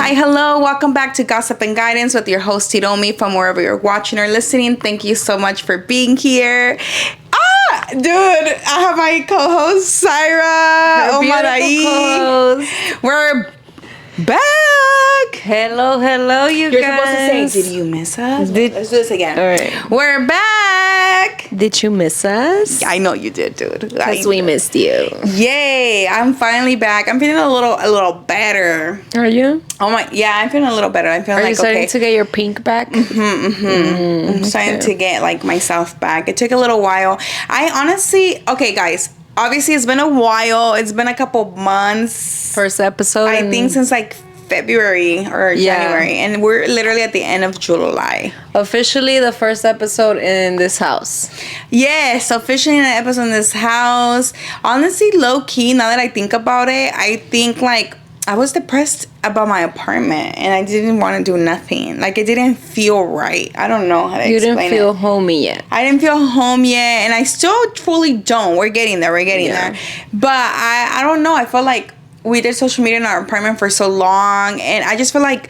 Hi, hello. Welcome back to Gossip and Guidance with your host, Hiromi, from wherever you're watching or listening. Thank you so much for being here. Dude, I have my co-host, Syra Omarai. We're back. Hello, you You're guys. supposed to say, did you miss us? Let's do this again. All right. We're back. Did you miss us? I know you did, dude. Because we missed you. Yay, I'm finally back. I'm feeling a little better. Are you? Oh my, yeah, I'm feeling a little better. I'm feeling Are like, you starting okay. to get your pink back? I'm starting to get like myself back. It took a little while. I honestly, okay, guys. Obviously, it's been a while. It's been a couple months. First episode. I think since like February or January, and we're literally at the end of July. Officially, the first episode in this house. Yes, officially an episode in this house. Honestly, low key. Now that I think about it, I think like I was depressed about my apartment, and I didn't want to do nothing. Like it didn't feel right. I don't know how to explain it. You didn't feel homey yet. I didn't feel home yet, and I still fully don't. We're getting there. There. But I don't know. I feel like we did social media in our apartment for so long, and I just feel like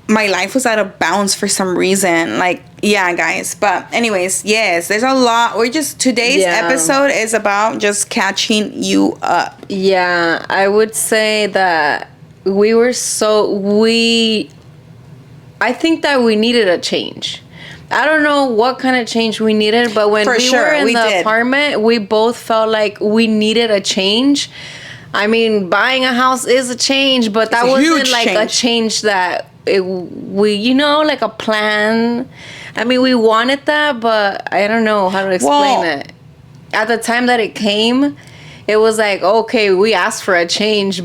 my life was out of bounds for some reason. Like, yeah, guys. But anyways, yes, there's a lot. Today's episode is about just catching you up. Yeah, I would say that I think that we needed a change. I don't know what kind of change we needed, but when we were in the apartment, we both felt like we needed a change. I mean, buying a house is a change, but that wasn't like a change that like a plan. I mean, we wanted that, but I don't know how to explain it. At the time that it came, it was like, okay, we asked for a change,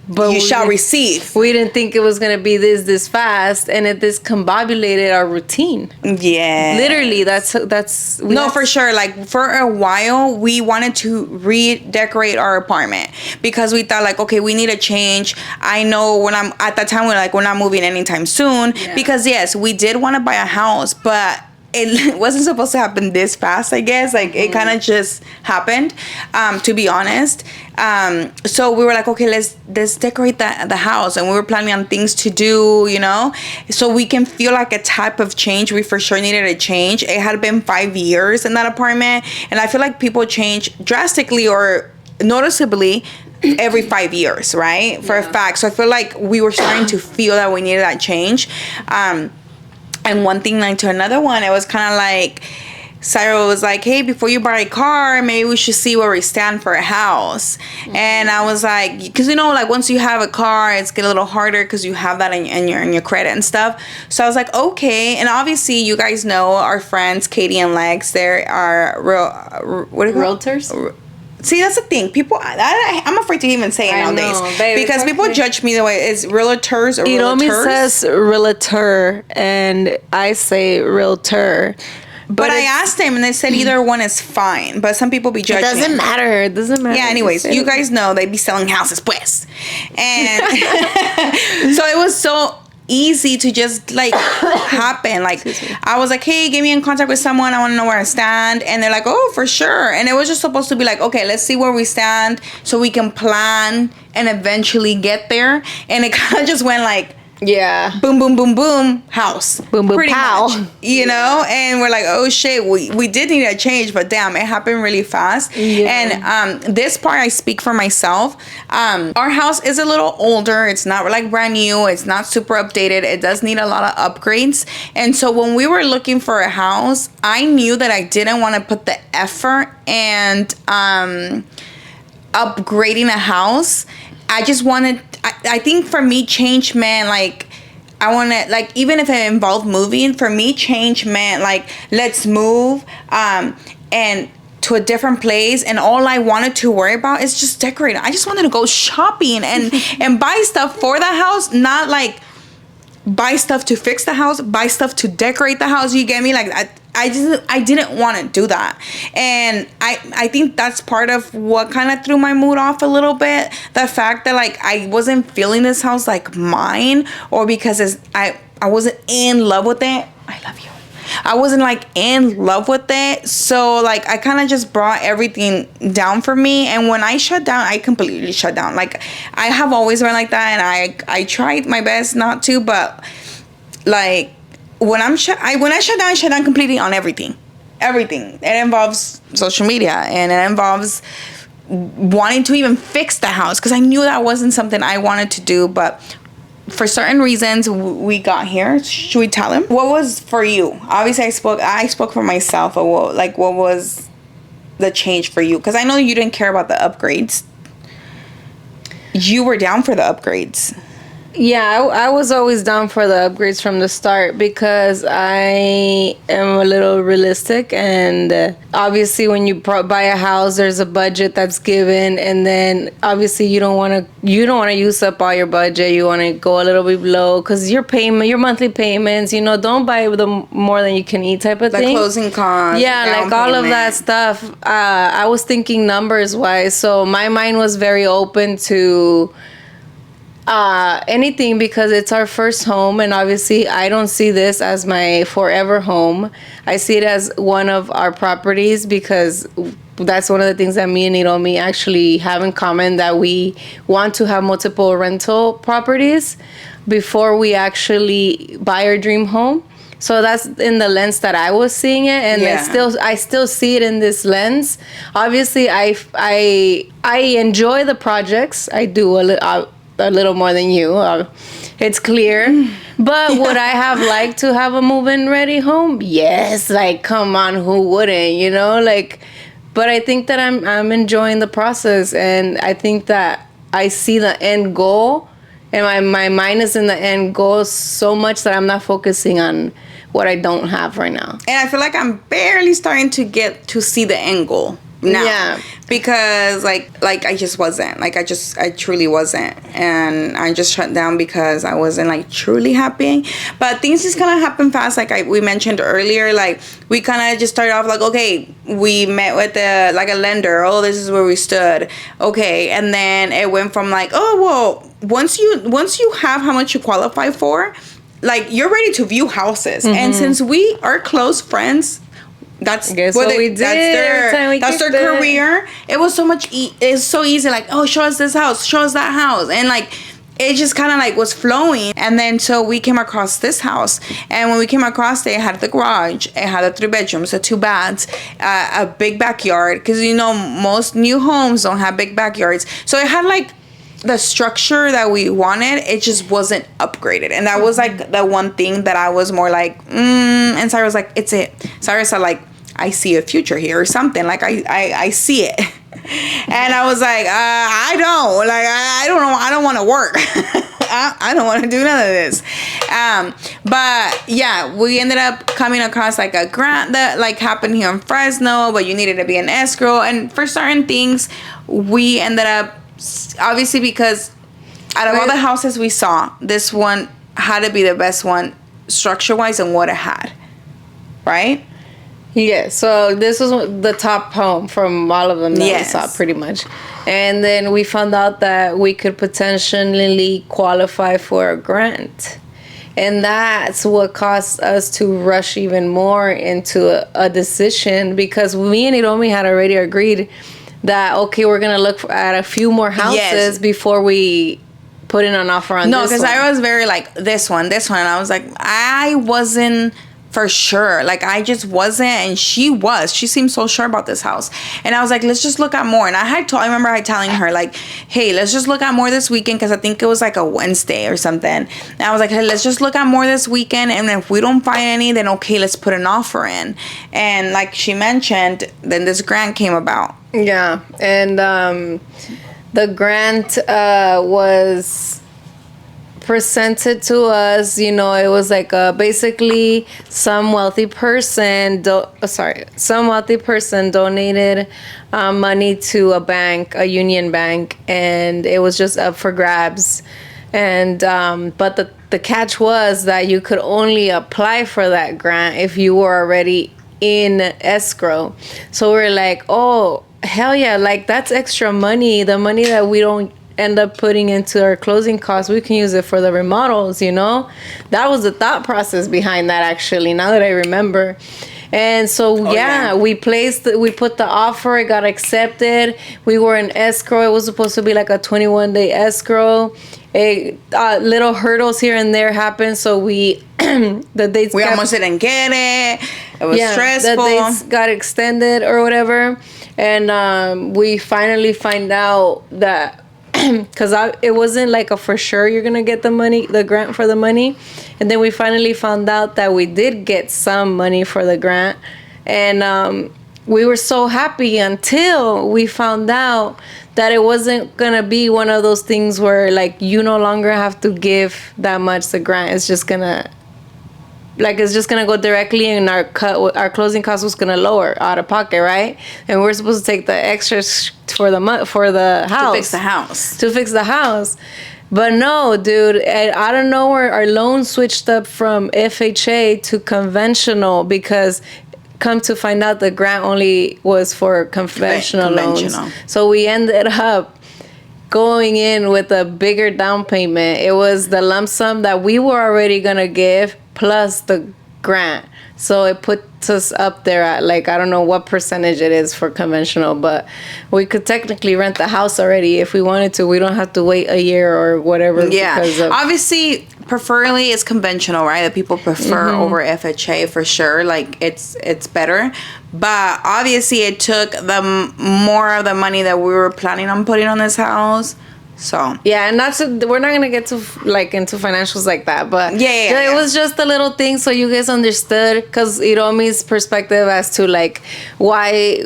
but you shall receive. We didn't think it was going to be this fast, and it discombobulated our routine. Yeah. Literally, that's for sure. Like, for a while, we wanted to redecorate our apartment because we thought, like, okay, we need a change. I know at that time, we're not moving anytime soon because, yes, we did want to buy a house, but it wasn't supposed to happen this fast, I guess. Like, it kind of just happened, to be honest. So we were like, okay, let's decorate the house. And we were planning on things to do, so we can feel like a type of change. We for sure needed a change. It had been 5 years in that apartment. And I feel like people change drastically or noticeably every 5 years, right? For a fact. So I feel like we were starting to feel that we needed that change. And one thing led to another one. It was kind of like, Syra was like, hey, before you buy a car, maybe we should see where we stand for a house. Mm-hmm. And I was like, because, like once you have a car, it's get a little harder because you have that in your credit and stuff. So I was like, okay. And obviously, you guys know our friends, Katie and Lex, they are realtors? See, that's the thing. People, I'm afraid to even say it nowadays. Because people judge me the way it's realtors or realtors. Hiromi says realtor, and I say realtor. But I asked them, and they said either one is fine. But some people be judging. It doesn't matter. Yeah, anyways, you guys know they be selling houses, pues. And so it was so easy to just like happen. Like I was like, hey, get me in contact with someone, I want to know where I stand. And they're like, oh, for sure. And it was just supposed to be like, okay, let's see where we stand so we can plan and eventually get there. And it kind of just went like, boom, boom, boom, boom, house, boom, boom, pretty pow, much, and we're like, oh shit, we did need a change, but damn, it happened really fast. And this part, I speak for myself. Our house is a little older. It's not like brand new. It's not super updated. It does need a lot of upgrades. And so when we were looking for a house, I knew that I didn't want to put the effort and upgrading a house. I just wanted, I think for me, change meant like, I want to, like, even if it involved moving, for me, change meant like, let's move and to a different place. And all I wanted to worry about is just decorating. I just wanted to go shopping and buy stuff for the house, not like buy stuff to fix the house, buy stuff to decorate the house. You get me? Like, I didn't want to do that. And I think that's part of what kind of threw my mood off a little bit. The fact that like I wasn't feeling this house like mine, or because I wasn't in love with it. I love you. I wasn't like in love with it. So like I kind of just brought everything down for me. And when I shut down, I completely shut down. Like I have always been like that, and I tried my best not to, but like when I shut down, I shut down completely on everything. Everything. It involves social media, and it involves wanting to even fix the house, because I knew that wasn't something I wanted to do. But for certain reasons, we got here. Should we tell him what was for you? Obviously, I spoke for myself. What was the change for you? Because I know you didn't care about the upgrades. You were down for the upgrades. Yeah, I was always down for the upgrades from the start, because I am a little realistic, and obviously when you buy a house, there's a budget that's given, and then obviously you don't want to use up all your budget. You want to go a little bit below, because your monthly payments, don't buy the more than you can eat type of thing. Like closing costs. Yeah, like all of that stuff. I was thinking numbers wise, so my mind was very open to anything, because it's our first home, and obviously I don't see this as my forever home. I see it as one of our properties, because that's one of the things that me and Hiromi actually have in common, that we want to have multiple rental properties before we actually buy our dream home. So that's in the lens that I was seeing it, and I still see it in this lens. Obviously, I enjoy the projects. I do a little more than you. It's clear. But would I have liked to have a move-in ready home? Yes. Like, come on, who wouldn't, like, but I think that I'm enjoying the process, and I think that I see the end goal, and my mind is in the end goal so much that I'm not focusing on what I don't have right now. And I feel like I'm barely starting to get to see the end goal now. Yeah. Because like I just wasn't. Like I truly wasn't. And I just shut down because I wasn't like truly happy. But things just kind of happen fast. Like we mentioned earlier, like we kind of just started off like, okay, we met with a lender. Oh, this is where we stood. Okay. And then it went from like, oh, well, once you have how much you qualify for, like you're ready to view houses. Mm-hmm. And since we are close friends, that's what we did. That's their career. It was so much. It's so easy. Like, oh, show us this house, show us that house, and like, it just kind of like was flowing. And then so we came across this house, and when we came across it, it had the garage, it had the 3 bedrooms, the 2 baths, a big backyard. Because most new homes don't have big backyards, so it had like the structure that we wanted. It just wasn't upgraded, and that was like the one thing that I was more like and Sarah was like, it's it. Sarah said like, I see a future here or something, like I see it. And I was like, I don't know, I don't want to work. I don't want to do none of this. But yeah, we ended up coming across like a grant that like happened here in Fresno, but you needed to be an escrow, and for certain things we ended up, obviously, because out of all the houses we saw, this one had to be the best one structure-wise and what it had, right? Yeah, so this was the top home from all of them that we saw, pretty much. And then we found out that we could potentially qualify for a grant. And that's what caused us to rush even more into a decision, because me and Hiromi had already agreed that, okay, we're going to look at a few more houses before we put in an offer on this one. No, because I was very like, this one. And I was like, I wasn't for sure. Like, I just wasn't. And she seemed so sure about this house. And I was like, let's just look at more. And I remember telling her, like, hey, let's just look at more this weekend, because I think it was like a Wednesday or something. And I was like, hey, let's just look at more this weekend. And if we don't find any, then okay, let's put an offer in. And like she mentioned, then this grant came about. Yeah. And the grant was presented to us. It was like basically some wealthy person donated money to a bank, a union bank, and it was just up for grabs. And but the catch was that you could only apply for that grant if you were already in escrow. So we're like, oh, hell yeah, like that's extra money, the money that we don't end up putting into our closing costs, we can use it for the remodels, you know? That was the thought process behind that, actually, now that I remember. And so, we put the offer, it got accepted. We were in escrow. It was supposed to be like a 21-day escrow. Little hurdles here and there happened, so we almost didn't get it. It was stressful. The dates got extended or whatever, and we finally find out that because it wasn't like a for sure you're gonna get the grant for the money, and then we finally found out that we did get some money for the grant, and we were so happy until we found out that it wasn't gonna be one of those things where like you no longer have to give that much the grant. It's just gonna go directly, and our closing cost was gonna lower out of pocket, right? And we're supposed to take the extras for the house to fix the house. But no, dude, I don't know where our loan switched up from FHA to conventional, because come to find out the grant only was for conventional loans. So we ended up going in with a bigger down payment. It was the lump sum that we were already gonna give plus the grant. So it puts us up there at like, I don't know what percentage it is for conventional, but we could technically rent the house already if we wanted to. We don't have to wait a year or whatever. Yeah, obviously, preferably it's conventional, right? That people prefer over FHA for sure. Like it's better, but obviously it took the more of the money that we were planning on putting on this house. So yeah, and we're not gonna get to like into financials like that, but it was just a little thing so you guys understood, because Hiromi's perspective as to like why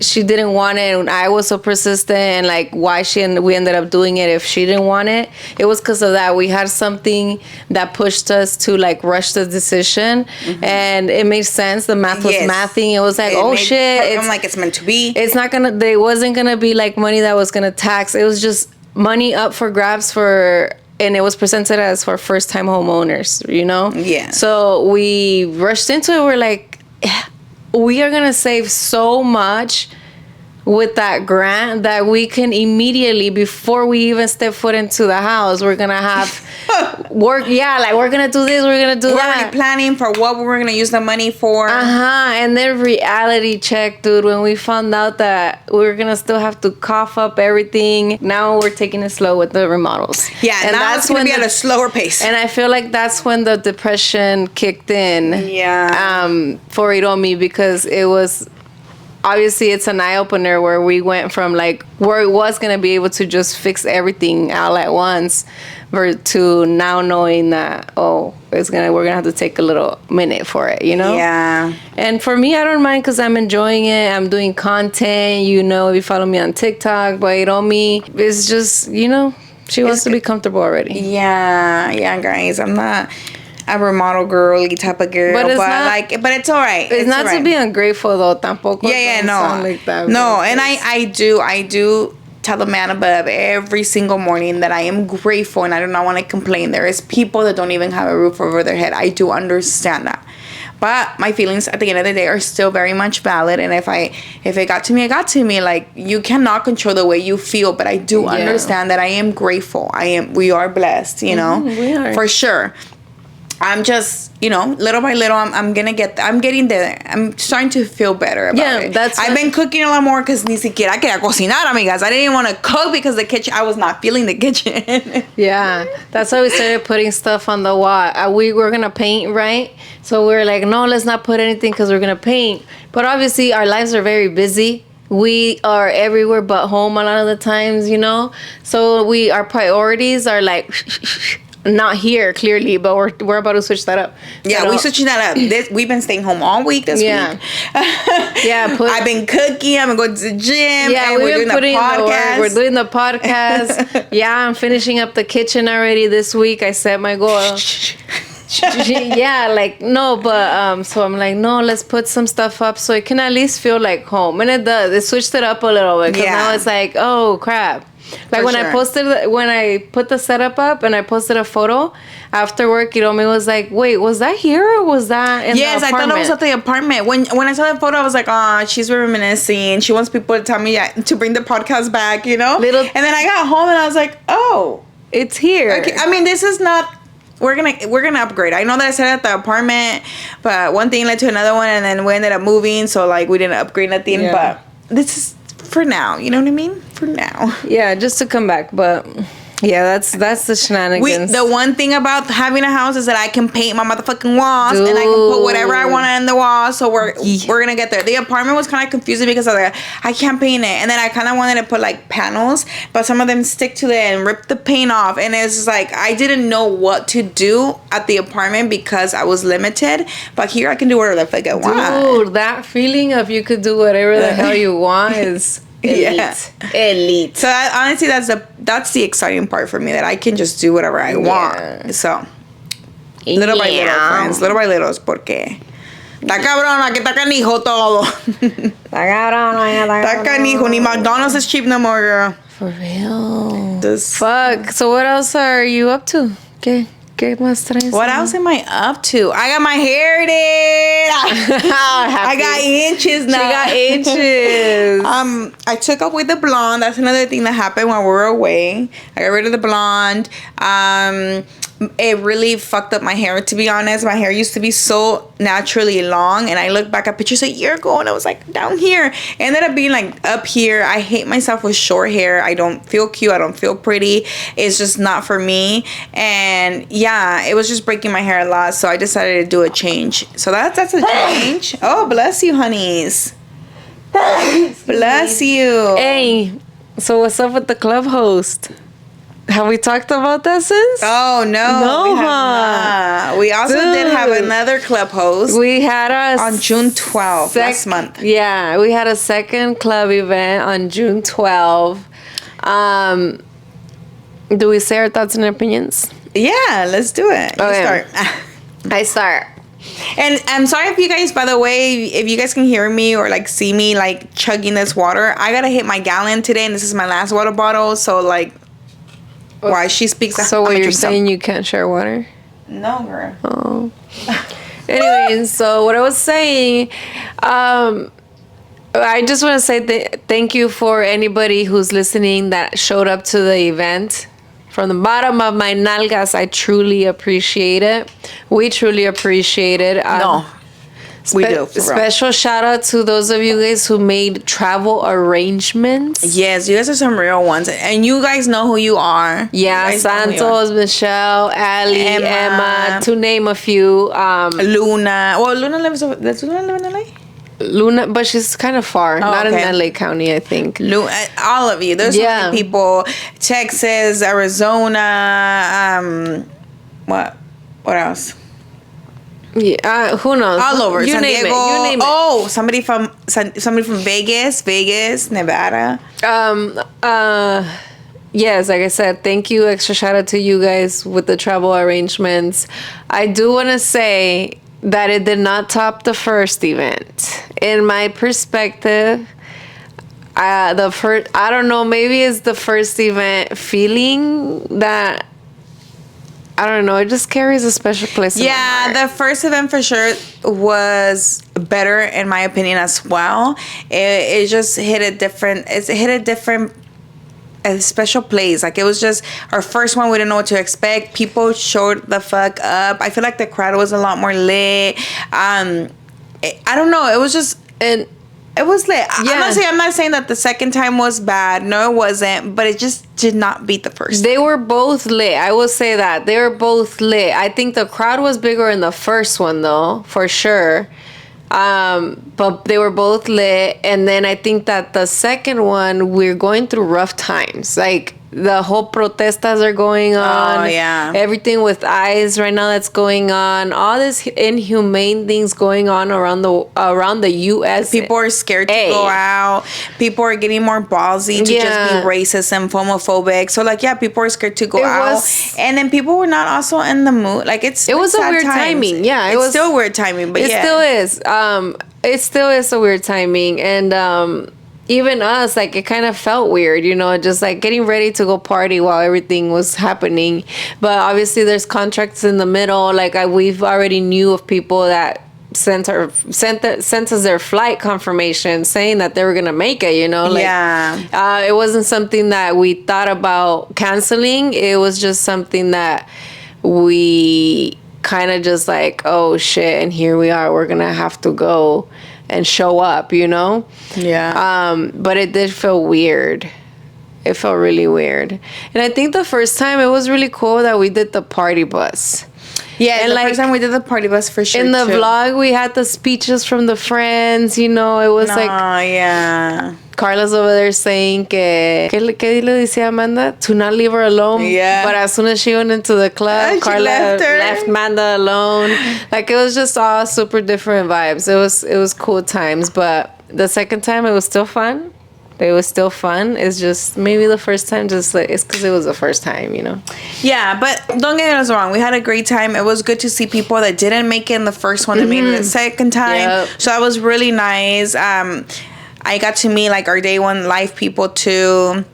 she didn't want it and I was so persistent, and like why we ended up doing it if she didn't want it. It was because of that. We had something that pushed us to like rush the decision, and it made sense. The math was mathing. It was like, it's meant to be. It's not gonna. There wasn't gonna be like money that was gonna tax. It was just money up for grabs and it was presented as for first time homeowners, you know? Yeah. So we rushed into it. We're like, we are going to save so much with that grant that we can immediately, before we even step foot into the house, we're going to have work. Yeah, like we're going to do this, we're going to do that. We're already planning for what we're going to use the money for. And then reality check, dude, when we found out that we were going to still have to cough up everything, now we're taking it slow with the remodels. Yeah, and now it's going to be at a slower pace. And I feel like that's when the depression kicked in. Yeah. For Hiromi, because it was... Obviously, it's an eye-opener where we went from like where it was going to be able to just fix everything all at once to now knowing that, we're going to have to take a little minute for it, you know? Yeah. And for me, I don't mind because I'm enjoying it. I'm doing content, you know, if you follow me on TikTok, but Hiromi, it's just, you know, she wants to be comfortable already. Yeah, guys, I'm not a remodel girly type of girl, but it's all right. It's not to be ungrateful though, tampoco. No, like that, no, and I do tell the man above every single morning that I am grateful and I do not want to complain. There is people that don't even have a roof over their head. I do understand that, but my feelings at the end of the day are still very much valid. And if it got to me, it got to me. Like, you cannot control the way you feel, but I do understand that I am grateful. We are blessed, you know, we are. For sure. I'm just, you know, little by little, I'm getting there. I'm starting to feel better about it. I've been cooking a lot more because ni siquiera quería cocinar, amigas. I didn't even want to cook because I was not feeling the kitchen. Yeah, that's why we started putting stuff on the wall. We were going to paint, right? So we were like, no, let's not put anything because we're going to paint. But obviously, our lives are very busy. We are everywhere but home a lot of the times, you know? So our priorities are like... Not here, clearly, but we're about to switch that up. Yeah, we're switching that up. We've been staying home all week this week. I've been cooking. I've been going to the gym. Yeah, we're doing the podcast. We're doing the podcast. Yeah, I'm finishing up the kitchen already this week. I set my goal. Yeah, like, no, but so I'm like, no, let's put some stuff up so it can at least feel like home. And it does. It switched it up a little bit because now it's like, oh crap. Like when I put the setup up and I posted a photo after work, Hiromi was like, wait, was that here or was that in the apartment? Yes, I thought it was at the apartment. When I saw the photo, I was like, oh, she's reminiscing. She wants people to tell me to bring the podcast back, you know? And then I got home and I was like, oh. It's here. Okay, I mean, this is not... We're gonna upgrade. I know that I said at the apartment, but one thing led to another one, and then we ended up moving, so like we didn't upgrade nothing. Yeah. But this is for now. You know what I mean? For now. Yeah, just to come back, but. Yeah, that's the shenanigans. The one thing about having a house is that I can paint my motherfucking walls, and I can put whatever I want in the walls. So we're gonna get there. The apartment was kind of confusing because I was like, I can't paint it, and then I kind of wanted to put like panels, but some of them stick to it and rip the paint off, and it's just like I didn't know what to do at the apartment because I was limited. But here I can do whatever the fuck I want. Dude, that feeling of you could do whatever the hell you want is. Elite. So honestly, that's the exciting part for me, that I can just do whatever I want. So little by little, friends, little by little, porque está cabrona, que está canijo todo. Está cabrona, está canijo. Ni McDonald's is cheap no more, girl. For real. Fuck. So what else are you up to? What else am I up to? I got my hair did. I got inches now. She got inches. I took up with the blonde. That's another thing that happened while we were away. I got rid of the blonde. It really fucked up my hair, to be honest. My hair used to be so naturally long, and I look back at pictures a year ago and I was like down here. It ended up being like up here. I hate myself with short hair. I don't feel cute. I don't feel pretty. It's just not for me. And yeah, it was just breaking my hair a lot, so I decided to do a change. So that's a change. Oh, bless you, honeys. Bless you. Hey, so what's up with the club host? Have we talked about that since? Oh, no. We also did have another club host. We had on June 12th, last month. Yeah, we had a second club event on June 12th. Do we say our thoughts and opinions? Yeah, let's do it. Okay. I start. And I'm sorry if you guys, by the way, if you guys can hear me or like see me like chugging this water. I gotta hit my gallon today, and this is my last water bottle. So like, why she speaks. So what you're saying, you can't share water? No, girl. Oh. Anyways, so what I was saying, I just want to say thank you for anybody who's listening that showed up to the event. From the bottom of my nalgas, I truly appreciate it. We truly appreciate it. We do. Special shout out to those of you guys who made travel arrangements. Yes, you guys are some real ones. And you guys know who you are. Yeah, Santos, Michelle, Ali, Emma, to name a few. Luna. Well, does Luna live in LA? Luna, but she's kind of far. Not in LA County, I think. All of you. There's so many people. Texas, Arizona. What else? Yeah, who knows? All over. You San name Diego. It. You name it. Oh, somebody from Vegas, Nevada. Yes, like I said, thank you. Extra shout out to you guys with the travel arrangements. I do want to say that it did not top the first event. In my perspective, I don't know, maybe it's the first event feeling that, I don't know, it just carries a special place in my heart. The first event for sure was better in my opinion as well. It just hit a different a special place. Like, it was just our first one. We didn't know what to expect. People showed the fuck up. I feel like the crowd was a lot more lit. I don't know. It was just, and it was lit. Yeah. I'm not saying that the second time was bad. No, it wasn't. But it just did not beat the first. They were both lit. I will say that. They were both lit. I think the crowd was bigger in the first one, though, for sure. But they were both lit. And then I think that the second one, we're going through rough times. Like, the whole protestas are going on. Oh, yeah. Everything with ICE right now that's going on. All this inhumane things going on around the U.S. People are scared to go out. People are getting more ballsy to just be racist and homophobic. So, like, yeah, people are scared to go out. And then people were not also in the mood. Like, it was a weird timing. Yeah, it was still weird timing, but it still is. It still is a weird timing. And, even us, like, it kind of felt weird, you know, just like getting ready to go party while everything was happening. But obviously there's contracts in the middle. Like, we've already knew of people that sent us their flight confirmation saying that they were gonna make it, you know. Like, it wasn't something that we thought about canceling. It was just something that we kind of just like, oh shit, and here we are, we're gonna have to go and show up, you know? Yeah. But it did feel weird. It felt really weird. And I think the first time it was really cool that we did the party bus. Yeah, and the first time we did the party bus for sure. In the vlog, we had the speeches from the friends, you know, it was like... Oh, yeah. Carla's over there saying ¿Qué le decía Amanda? To not leave her alone. Yeah. But as soon as she went into the club, Carla left Amanda alone. Like, it was just all super different vibes. It was cool times. But the second time, it was still fun. It was still fun. It's just maybe the first time, just like, it's because it was the first time, you know? Yeah, but don't get us wrong. We had a great time. It was good to see people that didn't make it in the first one that made it the second time. Yep. So that was really nice. I got to meet like our day one live people too.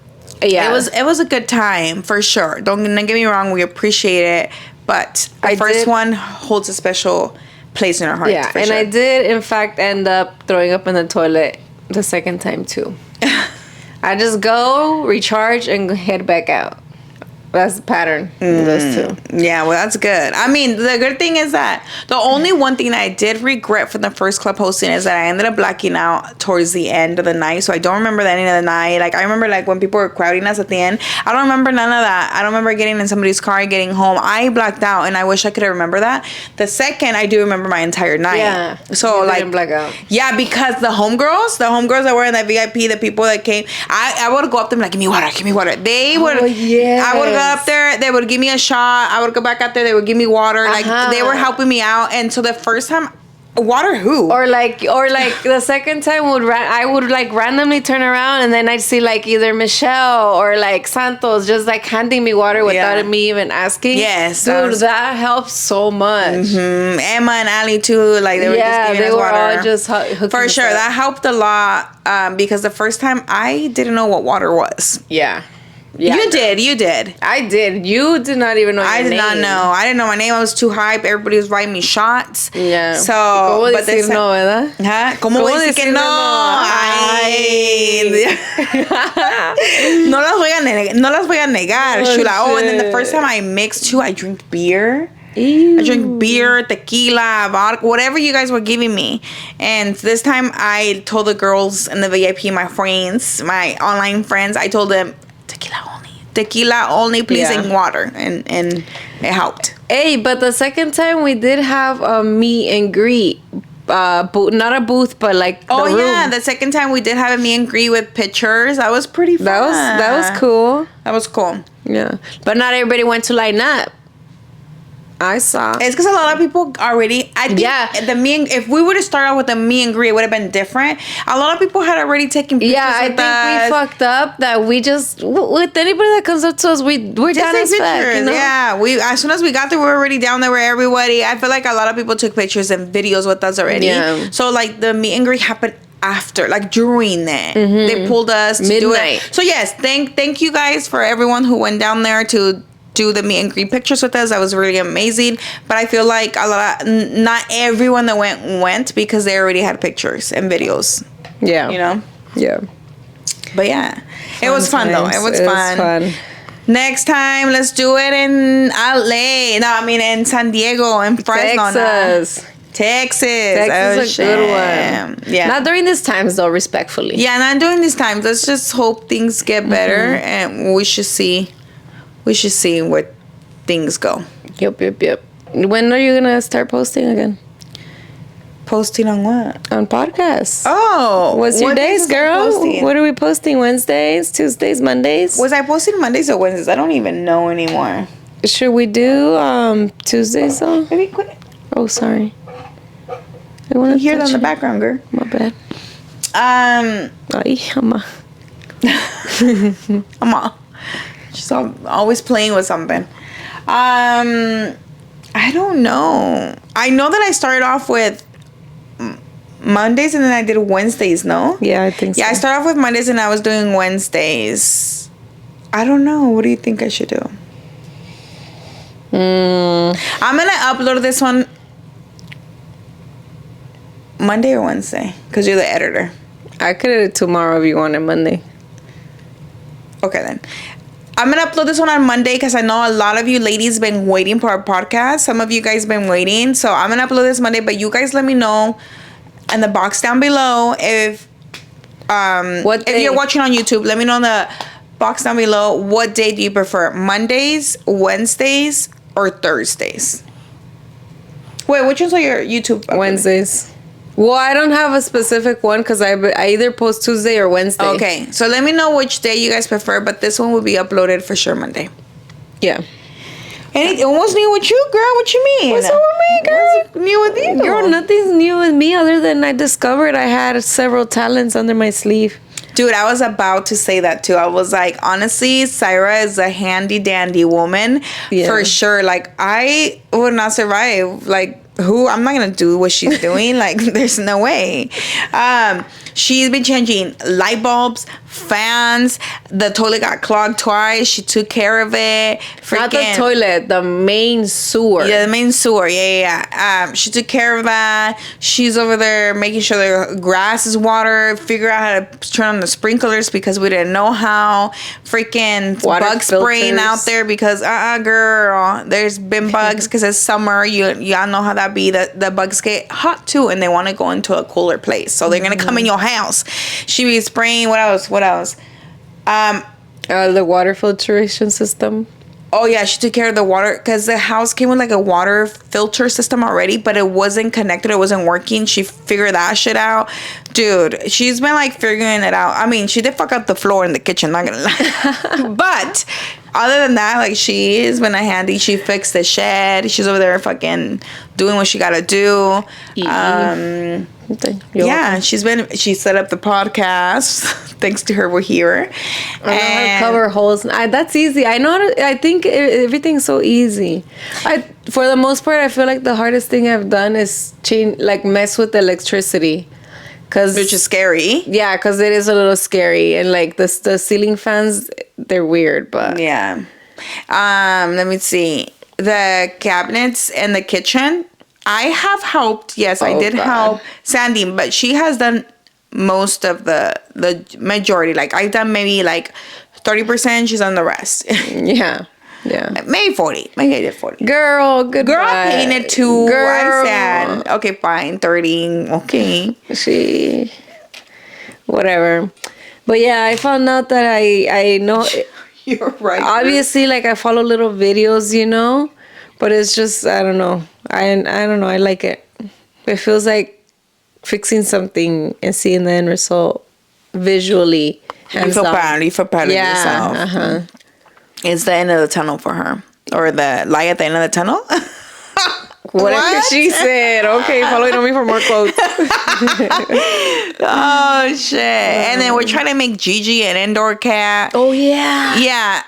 Yeah, it was a good time for sure. Don't get me wrong, we appreciate it, but the first one holds a special place in our hearts. Yeah, and I did in fact end up throwing up in the toilet the second time too. I just go, recharge, and head back out. That's the pattern. Those two. Yeah, well, that's good. I mean, the good thing is that the only one thing that I did regret from the first club hosting is that I ended up blacking out towards the end of the night. So I don't remember the ending of the night. Like, I remember like when people were crowding us at the end. I don't remember none of that. I don't remember getting in somebody's car and getting home. I blacked out, and I wish I could remember that. The second, I do remember my entire night. Yeah. So like, didn't black out. Yeah, because the homegirls that were in that VIP, the people that came, I would go up to them like, give me water. They would. I would go up there, they would give me a shot. I would go back out there, they would give me water. Like, they were helping me out. And so the first time, water who? Or like the second time I would like randomly turn around, and then I'd see like either Michelle or like Santos just like handing me water without me even asking. Yes, dude, that helps so much. Emma and Ali too, like they were just giving us water. All just for sure, that helped a lot. Because the first time I didn't know what water was. Yeah, you did. I did. You did not even know your name. I did not know. I didn't know my name. I was too hype. Everybody was writing me shots. Yeah. So, ¿Cómo decir no, verdad? ¿Cómo decir que no? Ay. No las voy a negar, chula. Oh, and then the first time I mixed too, I drank beer. Ew. I drink beer, tequila, vodka, whatever you guys were giving me. And this time I told the girls in the VIP, my friends, my online friends, I told them, tequila only, please, and water, and it helped. Hey, but the second time we did have a meet and greet, not a booth, but like the room. Yeah, the second time we did have a meet and greet with pictures. That was pretty fun. That was cool. That was cool. Yeah, but not everybody went to line up. I saw. It's because a lot of people already. I think if we would have started out with the meet and greet, it would have been different. A lot of people had already taken pictures. Yeah, I think we fucked up that we just with anybody that comes up to us, we're down as fuck. You know? Yeah, we as soon as we got there, we were already down there with everybody. I feel like a lot of people took pictures and videos with us already. Yeah. So like the meet and greet happened after, like during that, they pulled us to do it. So yes, thank you guys for everyone who went down there to do the meet and greet pictures with us. That was really amazing. But I feel like not everyone that went because they already had pictures and videos. Yeah. You know? Yeah. But yeah. It was fun though. It was fun. Next time, let's do it in LA. No, I mean in San Diego, in Fresno. Texas is a good one. Yeah. Not during these times though, respectfully. Yeah, not during these times. Let's just hope things get better, and we should see where things go. Yep. When are you gonna start posting again? Posting on what? On podcasts. Oh. What's your days, girl? What are we posting? Wednesdays, Tuesdays, Mondays? Was I posting Mondays or Wednesdays? I don't even know anymore. Should we do Tuesdays though? Maybe quit. Oh, sorry. I want to hear that in the background, girl. My bad. Ay, ama. Ama. She's always playing with something. I don't know. I know that I started off with Mondays and then I did Wednesdays, no? Yeah, I think so. Yeah, I started off with Mondays and I was doing Wednesdays. I don't know. What do you think I should do? I'm going to upload this one Monday or Wednesday because you're the editor. I could do it tomorrow if you wanted Monday. Okay, then. I'm going to upload this one on Monday because I know a lot of you ladies been waiting for our podcast. Some of you guys been waiting. So I'm going to upload this Monday. But you guys let me know in the box down below if you're watching on YouTube. Let me know in the box down below what day do you prefer. Mondays, Wednesdays, or Thursdays? Wait, which ones are your YouTube uploaded? Wednesdays. Well, I don't have a specific one because I either post Tuesday or Wednesday. Okay, so let me know which day you guys prefer, but this one will be uploaded for sure Monday. Yeah. And what's new with you, girl? What you mean? What's up with me, girl? What's new with you? Girl, nothing's new with me other than I discovered I had several talents under my sleeve. Dude, I was about to say that too. I was like, honestly, Syra is a handy dandy woman for sure. Like, I would not survive. Like, who? I'm not gonna do what she's doing. Like, there's no way. She's been changing light bulbs, fans. The toilet got clogged twice. She took care of it. Not the toilet, the main sewer. Yeah, the main sewer. Yeah. She took care of that. She's over there making sure the grass is watered. Figure out how to turn on the sprinklers because we didn't know how. Freaking Water bug spraying out there because girl, there's been bugs because it's summer. Y'all know how that be. The bugs get hot too and they want to go into a cooler place, so they're gonna come in your house. She be spraying. What else? The water filtration system. Oh yeah, she took care of the water because the house came with like a water filter system already, but it wasn't connected. It wasn't working. She figured that shit out. Dude, she's been like figuring it out. I mean, she did fuck up the floor in the kitchen, not gonna lie. But other than that, like, she has been a handy. She fixed the shed. She's over there fucking doing what she gotta do. Yeah, she set up the podcast. Thanks to her, we're here. I know how to cover holes. That's easy. I think everything's so easy. For the most part, I feel like the hardest thing I've done is mess with electricity. Which is scary. Yeah, because it is a little scary. And like the ceiling fans, they're weird, but. Yeah. Let me see. The cabinets in the kitchen, I have helped. Yes, I did help Sandy, but she has done most of the majority. Like, I've done maybe like 30%. She's done the rest. Yeah. Maybe 40. Maybe I did 40. Girl, goodbye. Girl, I painted too. Girl. I said, okay, fine, 30. Okay. Whatever. But yeah, I found out that I know. You're right. Obviously, like, I follow little videos, but it's just, I don't know. I don't know. I like it. It feels like fixing something and seeing the end result visually. You feel proud of yourself. Uh-huh. It's the end of the tunnel for her. Or the light at the end of the tunnel. Whatever she said. Okay, following on me for more quotes. Oh shit! And then we're trying to make Gigi an indoor cat. Oh yeah. Yeah.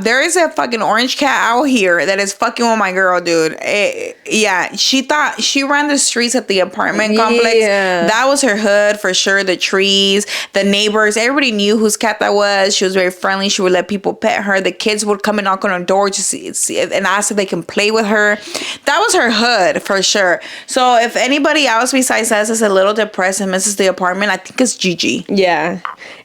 There is a fucking orange cat out here that is fucking with my girl, dude. She thought she ran the streets at the apartment complex. Yeah. That was her hood for sure. The trees, the neighbors, everybody knew whose cat that was. She was very friendly. She would let people pet her. The kids would come and knock on her door to see and ask if they can play with her. That was her hood for sure. So if anybody else besides us is a little depressed and misses the apartment, I think it's Gigi. Yeah.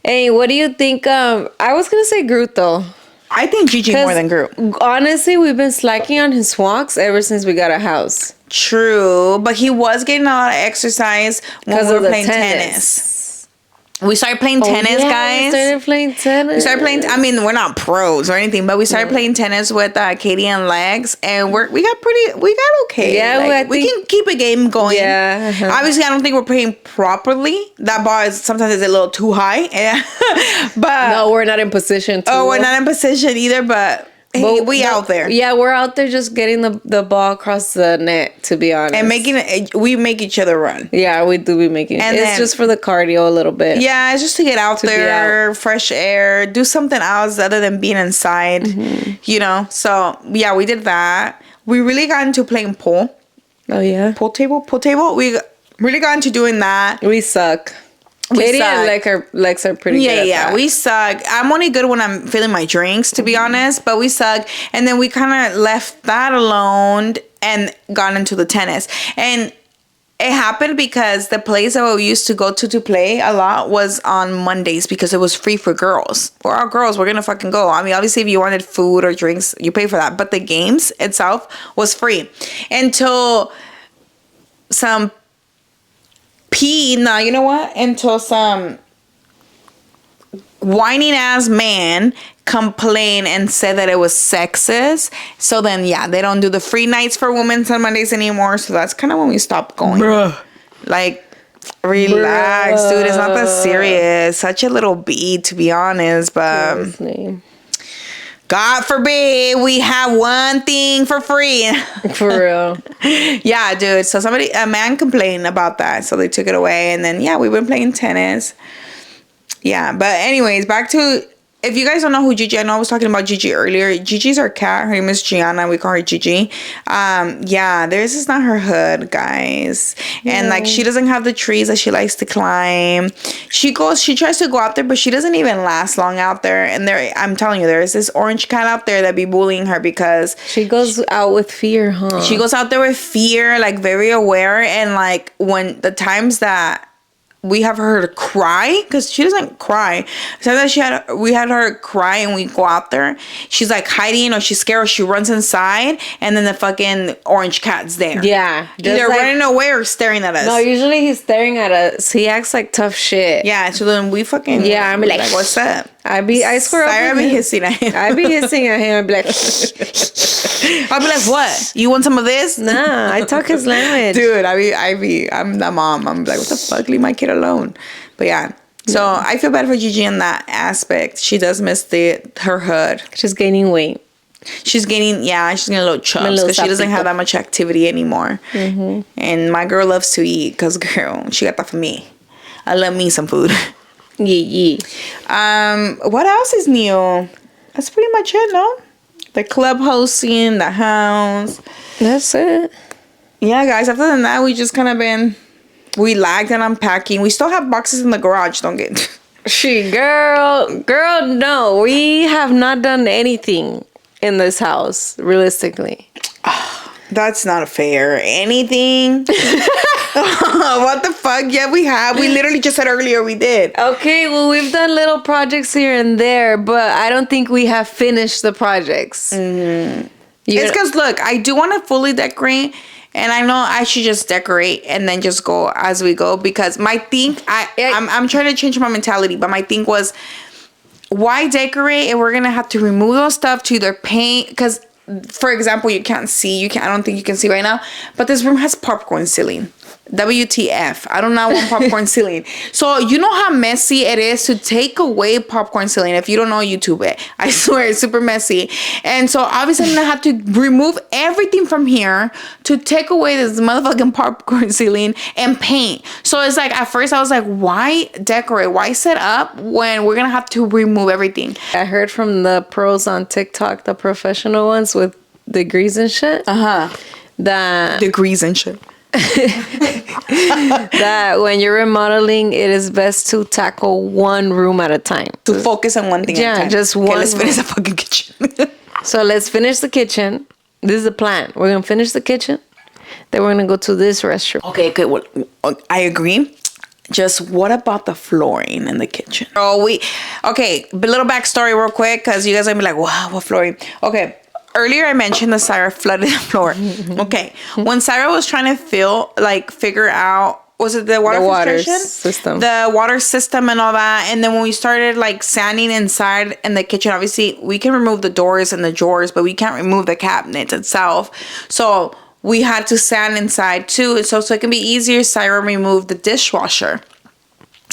Hey, what do you think? I was gonna say Groot though. I think Gigi more than Groot. Honestly, we've been slacking on his walks ever since we got a house. True, but he was getting a lot of exercise when we were playing tennis. We started playing tennis, guys. We started playing. I mean, we're not pros or anything, but we started playing tennis with Katie and Lex, and we got okay. Yeah, like, we can keep a game going. Yeah. Obviously, I don't think we're playing properly. That bar is sometimes a little too high. Yeah. But no, we're not in position. We're not in position either. But hey, we out there. Yeah, we're out there just getting the ball across the net, to be honest. And we make each other run. Yeah, we do be making and it's just for the cardio a little bit. Yeah, it's just to get out there, fresh air, do something else other than being inside, you know? So, yeah, we did that. We really got into playing pool. Oh, yeah? Pool table. We really got into doing that. We suck. Katie and Lex are pretty good at that. We suck. I'm only good when I'm filling my drinks, to be honest, but we suck. And then we kind of left that alone and got into the tennis. And it happened because the place that we used to go to play a lot was on Mondays because it was free for girls. We're all girls. We're going to fucking go. I mean, obviously, if you wanted food or drinks, you pay for that. But the games itself was free. Until some you know what? Until some whining ass man complained and said that it was sexist. So then, yeah, they don't do the free nights for women on Mondays anymore. So that's kind of when we stopped going. Bruh. Like, relax, dude. It's not that serious. Such a little beat, to be honest. But God forbid we have one thing for free. For real. Yeah, dude. So a man complained about that. So they took it away. And then, yeah, we've been playing tennis. Yeah. But anyways, back to, if you guys don't know who Gigi, I know I was talking about Gigi earlier. Gigi's our cat. Her name is Gianna. We call her Gigi. Yeah, this is not her hood, guys. And like, she doesn't have the trees that she likes to climb. She tries to go out there, but she doesn't even last long out there. And I'm telling you, there's this orange cat out there that be bullying her because she goes out with fear, huh? She goes out there with fear, like very aware. And like when the times that we have her to cry, because she doesn't cry. Sometimes we had her cry and we go out there. She's like hiding or she's scared or she runs inside and then the fucking orange cat's there. Yeah. Either like, running away or staring at us. No, usually he's staring at us. He acts like tough shit. Yeah, so then we fucking... Yeah, I'm like what's up? I swear I be hissing at him. I be hissing at him. I'd be like... I'll be like, what? You want some of this? Nah, I talk his language. Dude, I'm the mom. I'm like, what the fuck? Leave my kid alone. But yeah. So I feel bad for Gigi in that aspect. She does miss her hood. She's gaining weight. She's getting a little chubs because she doesn't have that much activity anymore. Mm-hmm. And my girl loves to eat because, girl, she got that for me. I love me some food. Yeah. What else is new? That's pretty much it, no? The club hosting, the house. That's it. Yeah, guys. Other than that, we just kind of we lagged in unpacking. We still have boxes in the garage. Don't get... Girl, no. We have not done anything in this house, realistically. That's not fair. Anything? What the fuck? Yeah, we have. We literally just said earlier we did. Okay, well, we've done little projects here and there, but I don't think we have finished the projects. Mm-hmm. It's because, look, I do want to fully decorate, and I know I should just decorate and then just go as we go, because my thing, I'm trying to change my mentality, but my thing was, why decorate if we're going to have to remove those stuff to either paint, because... For example, you can't see. I don't think you can see right now. But this room has popcorn ceiling. WTF. I do not want popcorn ceiling. So you know how messy it is to take away popcorn ceiling. If you don't know, YouTube it. I swear it's super messy. And so obviously I'm going to have to remove everything from here to take away this motherfucking popcorn ceiling and paint. So it's like, at first I was like, why decorate? Why set up when we're going to have to remove everything? I heard from the pros on TikTok, the professional ones with degrees and shit. That degrees and shit. That when you're remodeling, it is best to tackle one room at a time. To focus on one thing at a time. Yeah, just one. Okay, let's finish the fucking kitchen. So let's finish the kitchen. This is the plan. We're going to finish the kitchen. Then we're going to go to this restroom. Okay, good. Well, I agree. Just what about the flooring in the kitchen? Okay, a little backstory real quick, because you guys are going to be like, wow, what flooring? Okay. Earlier I mentioned that Sarah flooded the floor. Okay. When Sarah was trying to figure out was it the water filtration system, the water system and all that. And then when we started like sanding inside in the kitchen, obviously we can remove the doors and the drawers, but we can't remove the cabinets itself. So we had to sand inside too, so it can be easier. Syra removed the dishwasher.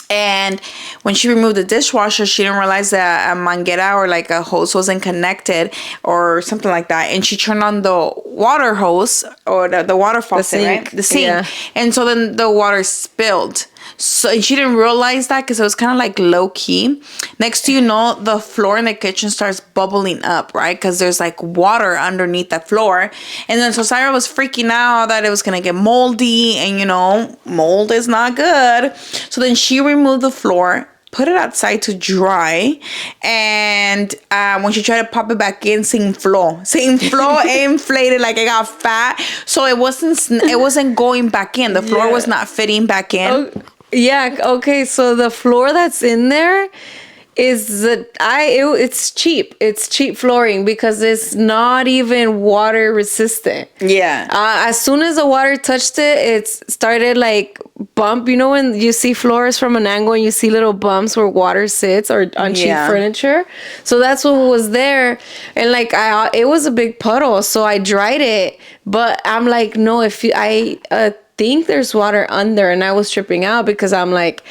And when she removed the dishwasher, she didn't realize that a manguera or like a hose wasn't connected or something like that. And she turned on the water hose or the water faucet, right? The sink. Yeah. And so then the water spilled. So and she didn't realize that because it was kind of like low key. Next to the floor in the kitchen starts bubbling up, right? Because there's like water underneath the floor. And then so Syra was freaking out that it was going to get moldy. And, mold is not good. So then she removed the floor, put it outside to dry, and when she tried to pop it back in, same floor inflated, like it got fat, so it wasn't going back in. The floor was not fitting back in. Oh, yeah. Okay. So the floor that's in there is it's cheap. It's cheap flooring because it's not even water resistant. Yeah. As soon as the water touched it, it started like bump. You know when you see floors from an angle and you see little bumps where water sits or on cheap furniture? So that's what was there. And like it was a big puddle, so I dried it. But I'm like, no, I think there's water under, and I was tripping out because I'm like,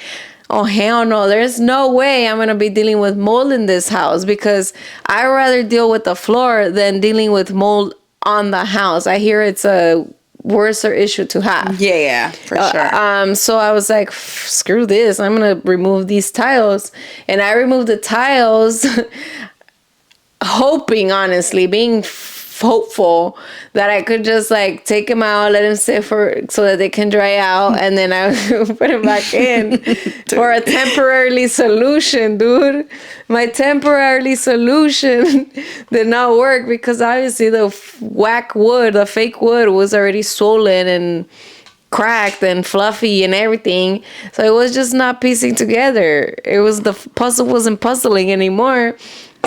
oh, hell no, there's no way I'm going to be dealing with mold in this house, because I'd rather deal with the floor than dealing with mold on the house. I hear it's a worse issue to have. Yeah, for sure. So I was like, screw this. I'm going to remove these tiles. And I removed the tiles hoping, honestly, being hopeful that I could just like take them out, let them sit so that they can dry out, and then I would put them back in for a temporary solution, dude. My temporary solution did not work because obviously the fake wood was already swollen and cracked and fluffy and everything, so it was just not piecing together. The puzzle wasn't puzzling anymore.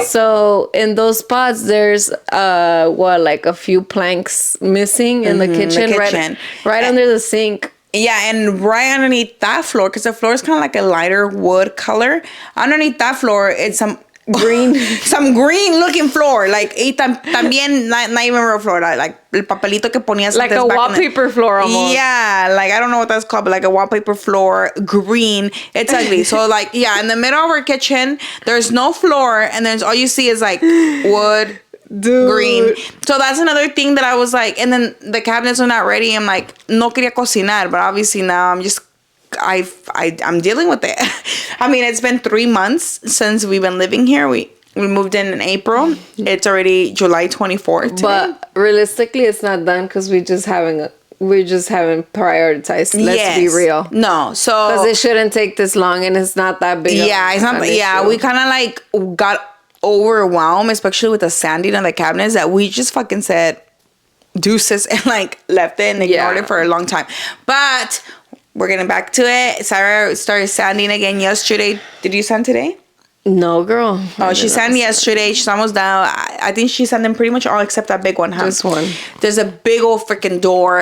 So in those spots, there's like a few planks missing in the kitchen. Right under the sink. Yeah, and right underneath that floor, because the floor is kind of like a lighter wood color. Underneath that floor, it's some green looking floor, like también not even real floor, like el papelito que ponías like a wallpaper floor almost. Yeah, like I don't know what that's called, but like a wallpaper floor, green. It's ugly. So like in the middle of our kitchen, there's no floor, and there's all you see is like wood. Dude. Green. So that's another thing that I was like, and then the cabinets are not ready. I'm like, no quería cocinar, but obviously now I'm just I'm dealing with it. I mean, it's been 3 months since we've been living here. We moved in April. It's already July 24th today. But realistically, it's not done because we just haven't prioritized. Let's be real. No, so because it shouldn't take this long, and it's not that big. Yeah, it's not. Yeah, we kind of like got overwhelmed, especially with the sanding on the cabinets, that we just fucking said deuces and like left it and ignored it for a long time. But we're getting back to it. Syra started sanding again yesterday. Did you sand today? No, girl. Oh, she sanded yesterday. She's almost done. I think she sanded pretty much all except that big one. This one. There's a big old freaking door,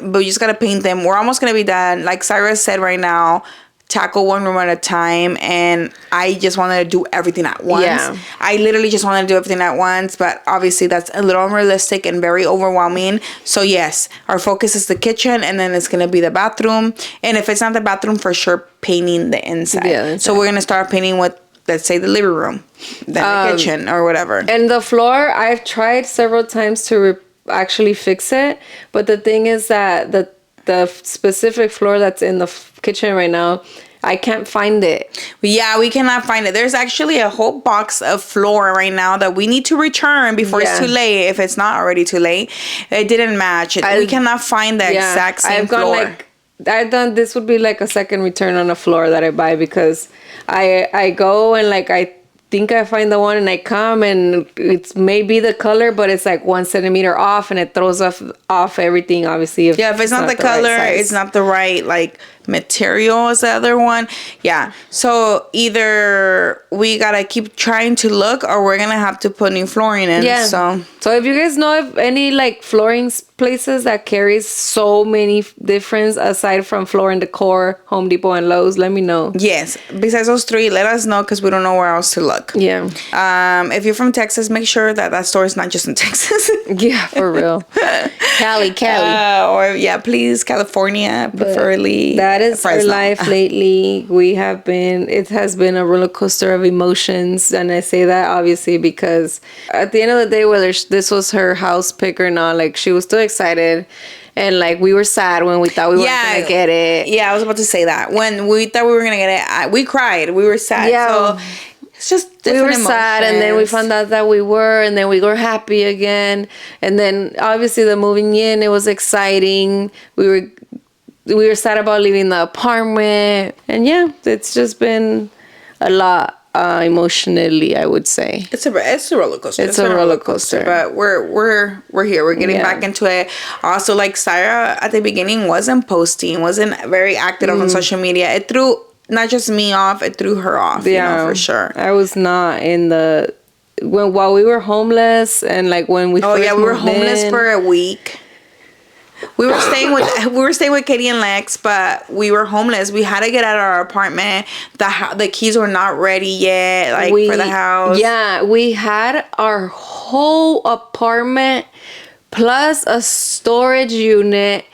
but we just gotta paint them. We're almost gonna be done. Like Syra said right now, tackle one room at a time, and I just wanted to do everything at once. Yeah. I literally just wanted to do everything at once, but obviously that's a little unrealistic and very overwhelming. So yes, our focus is the kitchen, and then it's gonna be the bathroom, and if it's not the bathroom, for sure painting the inside. Yeah, so we're gonna start painting with, let's say, the living room, then the kitchen or whatever. And the floor, I've tried several times to actually fix it, but the thing is that the specific floor that's in the kitchen right now, I can't find it. Yeah, we cannot find it. There's actually a whole box of floor right now that we need to return before it's too late, if it's not already too late. It didn't match. We cannot find the exact same floor. This would be like a second return on a floor that I buy, because I go and like I think I find the one and I come and it's maybe the color, but it's like 1 centimeter off and it throws off everything, obviously. If it's not the color, right, it's not the right like material as the other one. Yeah. So either we gotta keep trying to look or we're gonna have to put new flooring in. Yeah. So if you guys know of any like flooring places that carries so many different aside from Floor and Decor, Home Depot, and Lowe's, let me know. Yes. Besides those 3, let us know because we don't know where else to look. Yeah. If you're from Texas, make sure that store is not just in Texas. Yeah, for real. Cali. Or please, California, preferably. That is our life lately. It has been a roller coaster of emotions. And I say that obviously because at the end of the day, whether this was her house pick or not, like she was still excited. And like we were sad when we thought we weren't going to get it. Yeah, I was about to say that. When we thought we were going to get it, we cried. We were sad. Yeah. So it's just different emotions. Sad, and then we found out that we were, and then we were happy again. And then obviously the moving in, it was exciting. We were sad about leaving the apartment. And yeah, it's just been a lot emotionally, I would say. It's a roller coaster. It's a roller coaster. But we're here. We're getting back into it. Also, like Syra at the beginning wasn't very active on social media. It threw not just me off, it threw her off, for sure. I was not while we were homeless and like when we we were homeless for a week. We were staying with Katie and Lex, but we were homeless. We had to get out of our apartment. The keys were not ready yet, for the house. Yeah, we had our whole apartment plus a storage unit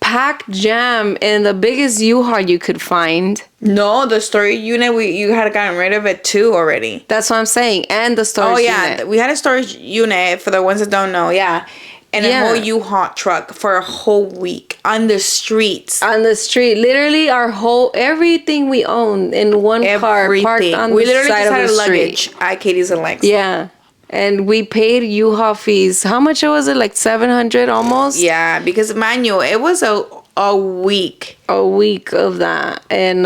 packed jam in the biggest U-Haul you could find. No, the storage unit, you had gotten rid of it too already. That's what I'm saying. And the storage unit. We had a storage unit for the ones that don't know. Yeah. And a whole U-Haul truck for a whole week on the streets. On the street. Literally everything we owned in one car parked on the side of the street. Luggage at Katie's and Lex. Yeah. And we paid U-Haul fees. How much was it? Like $700 almost? Yeah, because manual, it was a week. A week of that. And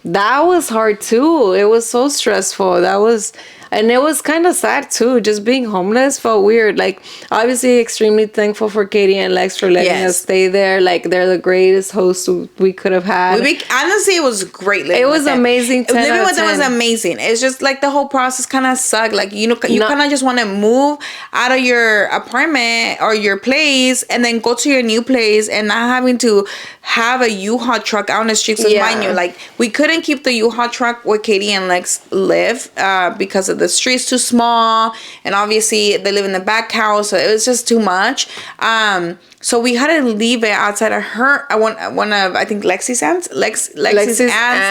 that was hard too. It was so stressful. And it was kind of sad too. Just being homeless felt weird. Like, obviously, extremely thankful for Katie and Lex for letting us stay there. Like, they're the greatest hosts we could have had. Honestly, it was great. It was amazing. Living with them was amazing. It's just like the whole process kind of sucked. Like, you kind of just want to move out of your apartment or your place and then go to your new place and not having to have a U-Haul truck out on the streets with manual. Like, we couldn't keep the U-Haul truck where Katie and Lex live because of the streets too small, and obviously they live in the back house, so it was just too much. So we had to leave it outside of one of I think Lexi's aunt's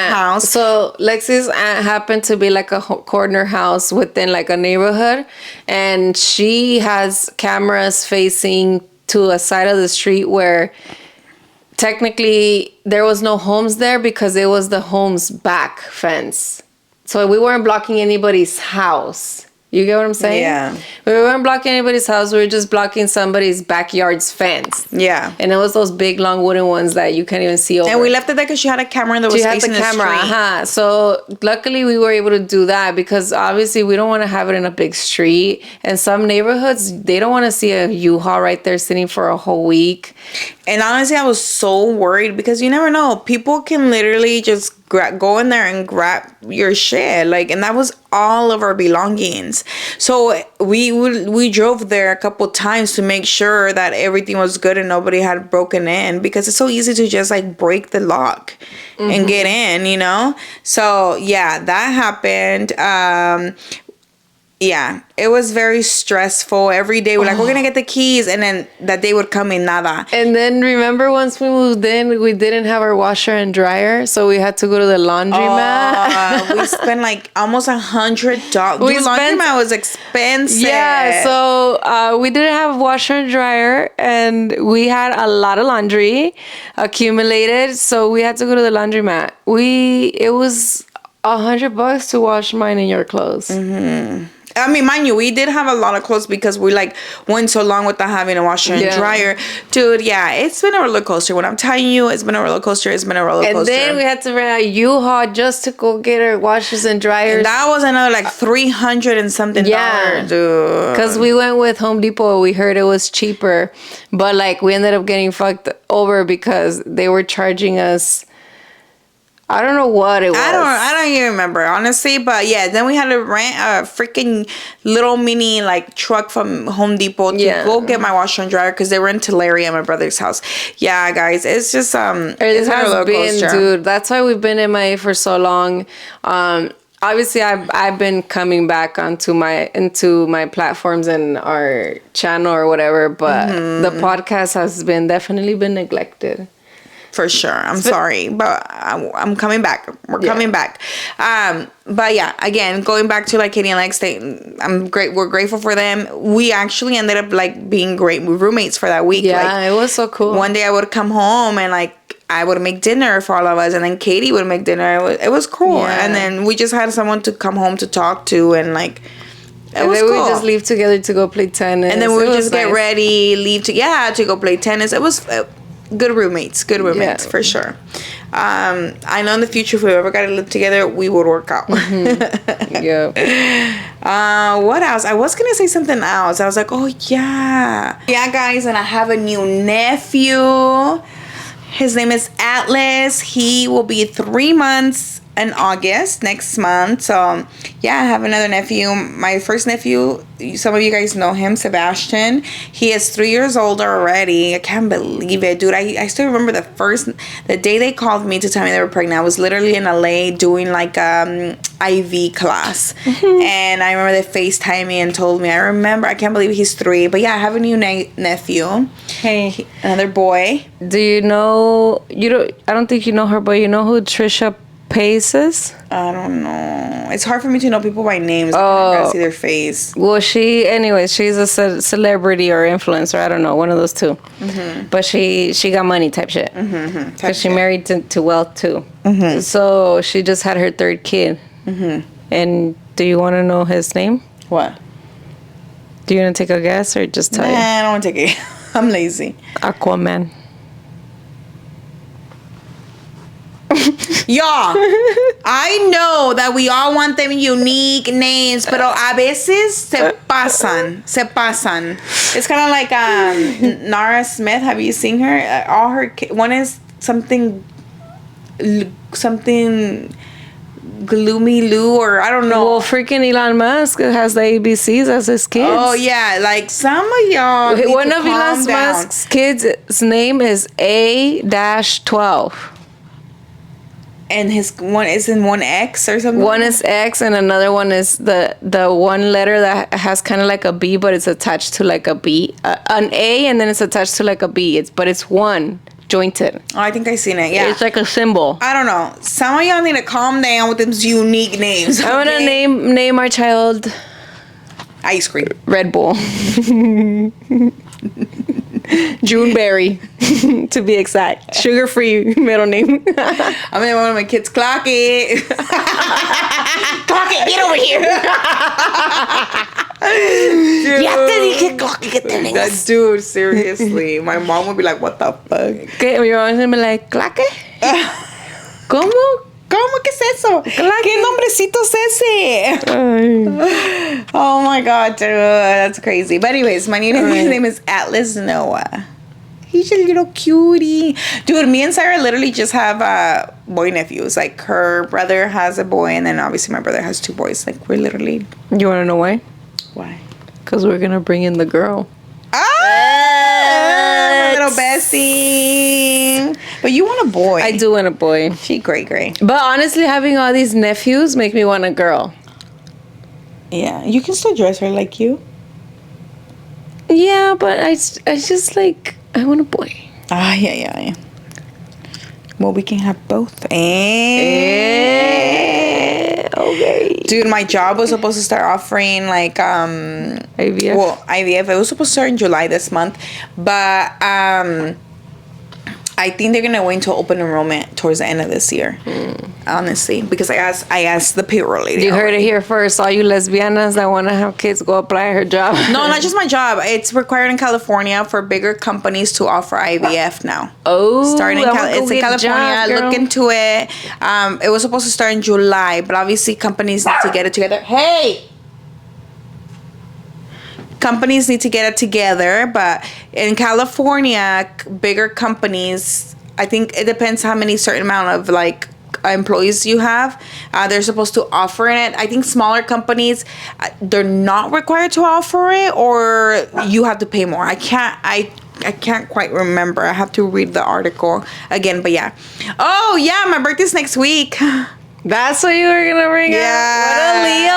house. So Lexi's aunt happened to be like a corner house within like a neighborhood, and she has cameras facing to a side of the street where technically there was no homes there because it was the home's back fence. So we weren't blocking anybody's house. You get what I'm saying? Yeah. We weren't blocking anybody's house. We were just blocking somebody's backyard's fence. Yeah. And it was those big, long wooden ones that you can't even see over. And we left it there because she had a camera that was facing the street. So luckily we were able to do that because obviously we don't want to have it in a big street. And some neighborhoods, they don't want to see a U-Haul right there sitting for a whole week. And honestly, I was so worried because you never know. People can literally just go in there and grab your shit. And that was all of our belongings. So we drove there a couple times to make sure that everything was good and nobody had broken in, because it's so easy to just break the lock and get in, So yeah, that happened. Yeah, it was very stressful. Every day we're like, we're going to get the keys. And then that day would come in nada. And then remember once we moved in, we didn't have our washer and dryer. So we had to go to the laundromat. We spent almost $100. Laundromat was expensive. Yeah, so we didn't have a washer and dryer. And we had a lot of laundry accumulated. So we had to go to the laundromat. It was $100 to wash mine and your clothes. I mean, mind you, we did have a lot of clothes because we like went so long without having a washer and dryer. Dude, yeah, it's been a roller coaster. When I'm telling you, it's been a roller coaster. It's been a roller coaster. And then we had to rent a U-Haul just to go get our washers and dryers. And that was another like $300 and something dollars, dude. Because we went with Home Depot. We heard it was cheaper, but like we ended up getting fucked over because they were charging us. I don't know what it was. I don't even remember, honestly. But yeah, then we had to rent a freaking little mini like truck from Home Depot to go get my washer and dryer because they were in Tulare at my brother's house. Yeah, guys, it's just it has been, dude. That's why we've been MIA for so long. Obviously, I've been coming back into my platforms and our channel or whatever, but the podcast has definitely been neglected. For sure. I'm sorry, but I'm coming back. We're coming back. But yeah, again, going back to like Katie and Lex, we're grateful for them. We actually ended up like being great roommates for that week. Yeah, like, it was so cool. One day I would come home and like I would make dinner for all of us, and then Katie would make dinner. It was cool. Yeah. And then we just had someone to come home to talk to, and like and then cool. We just leave together to go play tennis. And then we just get ready, leave to go play tennis. It was good roommates for sure. I know in the future if we ever got to live together, we would work out. Yeah. What else? I was gonna say something else. I was like, oh yeah, guys, and I have a new nephew. His name is Atlas. He will be 3 months in August next month. So yeah, I have another nephew. My first nephew, some of you guys know him, Sebastian. He is 3 years older already. I can't believe it, dude. I still remember the day they called me to tell me they were pregnant. I was literally in LA doing like IV class. And I remember they FaceTimed me and told me. I can't believe he's 3. But yeah, I have a new nephew. Hey, another boy. Do you know, I don't think you know her, but you know who Trisha Pace is? I don't know. It's hard for me to know people by names. I gotta see their face. Well, she's a celebrity or influencer. I don't know, one of those two. But she got money type shit. Because she married to wealth too. So she just had her 3rd kid. And do you want to know his name? What? Do you want to take a guess or just tell you? I don't want to take it. I'm lazy. Aquaman. Y'all, I know that we all want them unique names, pero a veces se pasan. It's kind of like Nara Smith. Have you seen her? All her one is something Gloomy Lou, or I don't know. Well, freaking Elon Musk has the ABCs as his kids. Oh yeah, like some of y'all. One of Elon Musk's kids' name is A-12. And his one is in one X or something. One is X, and another one is the one letter that has kind of like a B, but it's attached to like a B, an A, and then it's attached to like a B. But it's one jointed. Oh, I think I seen it. Yeah, it's like a symbol. I don't know. Some of y'all need to calm down with those unique names. I'm gonna name our child Ice Cream. Red Bull. Juneberry, to be exact. Sugar-free middle name. I'm gonna one of my kids. Clock it. Clock it. Get over here. That dude, seriously. My mom would be like, what the fuck? Your mom's gonna be like, ¿Clock it? ¿Cómo? ¿Cómo que es eso? ¿Qué nombrecito es ese? Oh my god, dude, that's crazy. But anyways, my new name is Atlas Noah. He's a little cutie. Dude, me and Sarah literally just have boy nephews. Like, her brother has a boy, and then obviously my brother has 2 boys. Like, we're literally... You want to know why? Why? Because we're going to bring in the girl. Ah, little Bessie. But you want a boy. I do want a boy. She great. But honestly, having all these nephews make me want a girl. Yeah, you can still dress her like you. Yeah, but I just like, I want a boy. Ah, yeah. Well, we can have both. Okay. Dude, my job was supposed to start offering like IVF. Well, IVF. It was supposed to start in July this month, but I think they're gonna wait until open enrollment towards the end of this year. Honestly, because I asked the payroll lady. You heard it here first. All you lesbianas that want to have kids, go apply her job. No, not just my job. It's required in California for bigger companies to offer IVF now. Oh, starting it's in California. Look into it. It was supposed to start in July, but obviously companies need to get it together. Hey. Companies need to get it together, but in California, bigger companies, I think it depends how many certain amount of like employees you have. They're supposed to offer it. I think smaller companies, they're not required to offer it, or you have to pay more. I can't quite remember. I have to read the article again, but yeah. Oh yeah, my birthday's next week. That's what you were gonna bring up? What a Leo!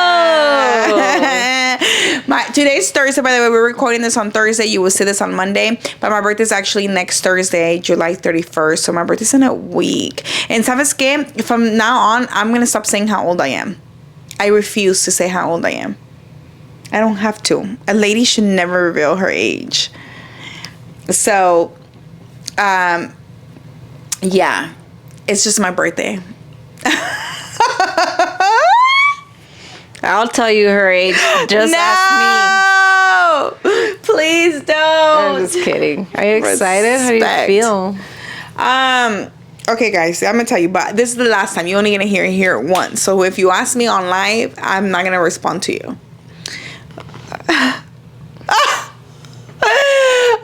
Today's Thursday, by the way. We're recording this on Thursday. You will see this on Monday. But my birthday's actually next Thursday, July 31st. So my birthday's in a week. And ¿sabes qué? From now on, I'm gonna stop saying how old I am. I refuse to say how old I am. I don't have to. A lady should never reveal her age. So, yeah. It's just my birthday. I'll tell you her age. Just ask me. Please don't. I'm just kidding. Are you excited? How do you feel? Okay, guys, I'm gonna tell you, but this is the last time. You're only gonna hear it once. So if you ask me on live, I'm not gonna respond to you.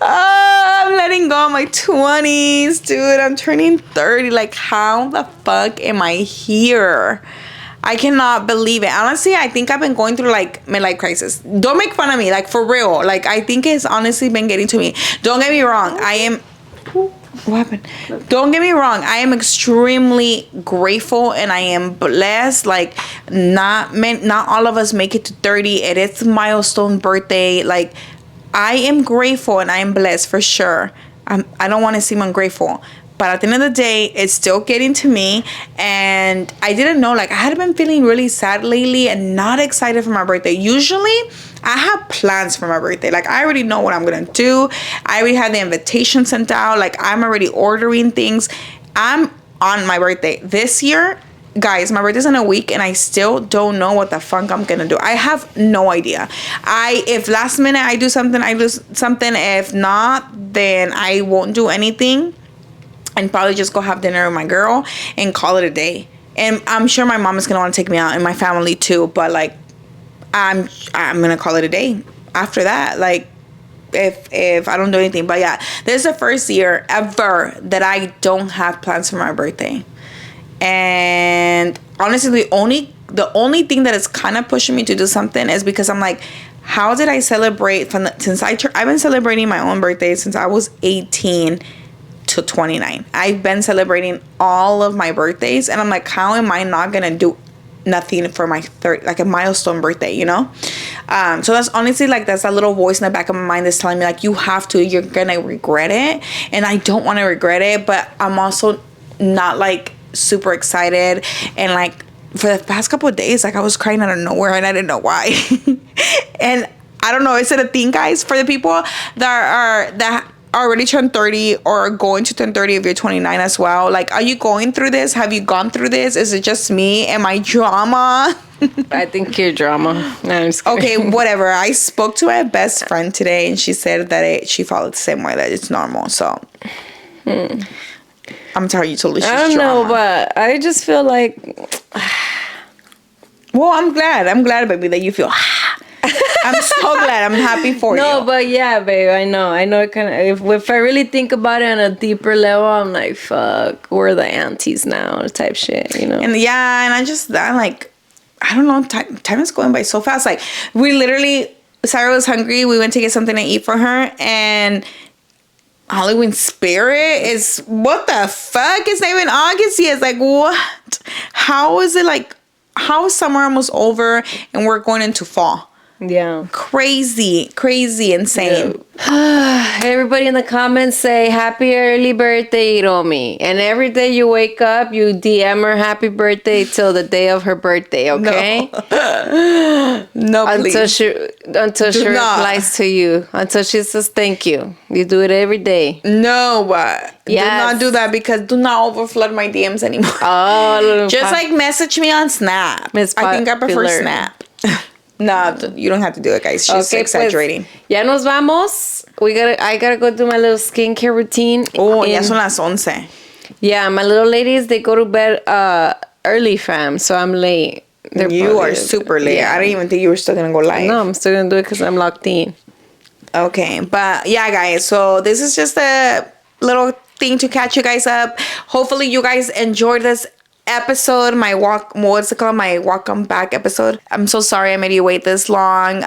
I'm letting go of my 20s, dude. I'm turning 30. Like, how the fuck am I here? I cannot believe it. Honestly, I think I've been going through like midlife crisis. Don't make fun of me, like for real. Like, I think it's honestly been getting to me. Don't get me wrong. I am. What happened? Don't get me wrong. I am extremely grateful and I am blessed. Like, not all of us make it to 30. It is a milestone birthday. Like, I am grateful and I am blessed for sure. I don't want to seem ungrateful. But at the end of the day, it's still getting to me. And I didn't know, like, I had been feeling really sad lately and not excited for my birthday. Usually, I have plans for my birthday. Like, I already know what I'm going to do. I already have the invitation sent out. Like, I'm already ordering things. I'm on my birthday. This year, guys, my birthday's in a week and I still don't know what the fuck I'm going to do. I have no idea. If last minute I do something, I do something. If not, then I won't do anything. And probably just go have dinner with my girl and call it a day. And I'm sure my mom is gonna want to take me out and my family too. But like, I'm gonna call it a day after that. Like, if I don't do anything. But yeah, this is the first year ever that I don't have plans for my birthday. And honestly, the only thing that is kind of pushing me to do something is because I'm like, how did I celebrate I've been celebrating my own birthday since I was 18 to 29. I've been celebrating all of my birthdays and I'm like, how am I not gonna do nothing for my third, like a milestone birthday, you know? So that's honestly like, that's a little voice in the back of my mind that's telling me like, you have to, you're gonna regret it. And I don't want to regret it, but I'm also not like super excited. And like for the past couple of days, like I was crying out of nowhere and I didn't know why. And I don't know, is it a thing, guys, for the people that already turned 30 or going to turn 30 if you're 29 as well? Like, are you going through this? Have you gone through this? Is it just me? Am I drama? I think you're drama. No, I'm just kidding. Okay, whatever. I spoke to my best friend today and she said that she felt the same way, that it's normal. So I'm telling you, totally she's I don't know, but I just feel like well, I'm glad, baby, that you feel I'm so glad. I'm happy for you. No, but yeah, babe, I know it kind of, if I really think about it on a deeper level, I'm like, fuck, we're the aunties now type shit, you know? And yeah, and I'm like, I don't know, time is going by so fast. Like, we literally, Sarah was hungry. We went to get something to eat for her, and Halloween spirit is, what the fuck? It's not even August yet. It's like, what? How is it like, how is summer almost over and we're going into fall? Yeah. Crazy, insane. Yeah. Everybody in the comments say happy early birthday, Hiromi. And every day you wake up, you DM her happy birthday till the day of her birthday, okay? No, please. Until she replies to you. Until she says thank you. You do it every day. No, do not do that, because do not overflood my DMs anymore. Oh, just like message me on Snap. I think I prefer Snap. No, you don't have to do it, guys. She's exaggerating. Pues, ya nos vamos. I gotta go do my little skincare routine. Oh, ya son las 11. Yeah, my little ladies, they go to bed early, fam. So I'm late. You are super late. Yeah. I didn't even think you were still gonna go live. No, I'm still gonna do it because I'm locked in. Okay, but yeah, guys. So this is just a little thing to catch you guys up. Hopefully, you guys enjoyed this episode, my welcome back episode. I'm so sorry I made you wait this long.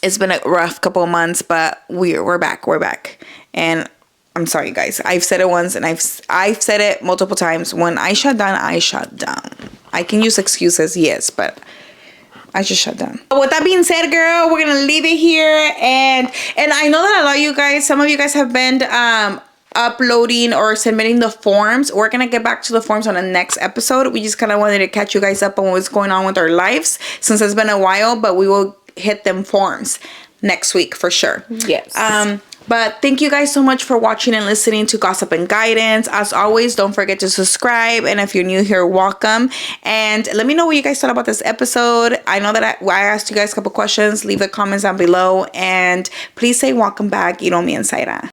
It's been a rough couple of months, but we're back, and I'm sorry, guys. I've said it once, and I've said it multiple times. When I shut down, I shut down. I can use excuses, yes, but I just shut down. With that being said, girl, we're gonna leave it here, and I know that a lot of you guys, some of you guys have been uploading or submitting the forms. We're gonna get back to the forms on the next episode. We just kind of wanted to catch you guys up on what's going on with our lives since it's been a while, but we will hit them forms next week for sure. Yes. But thank you guys so much for watching and listening to Gossip and Guidance. As always, don't forget to subscribe, and if you're new here, welcome. And let me know what you guys thought about this episode. I know that I asked you guys a couple questions. Leave the comments down below, and please say welcome back, Hiromi and Saira.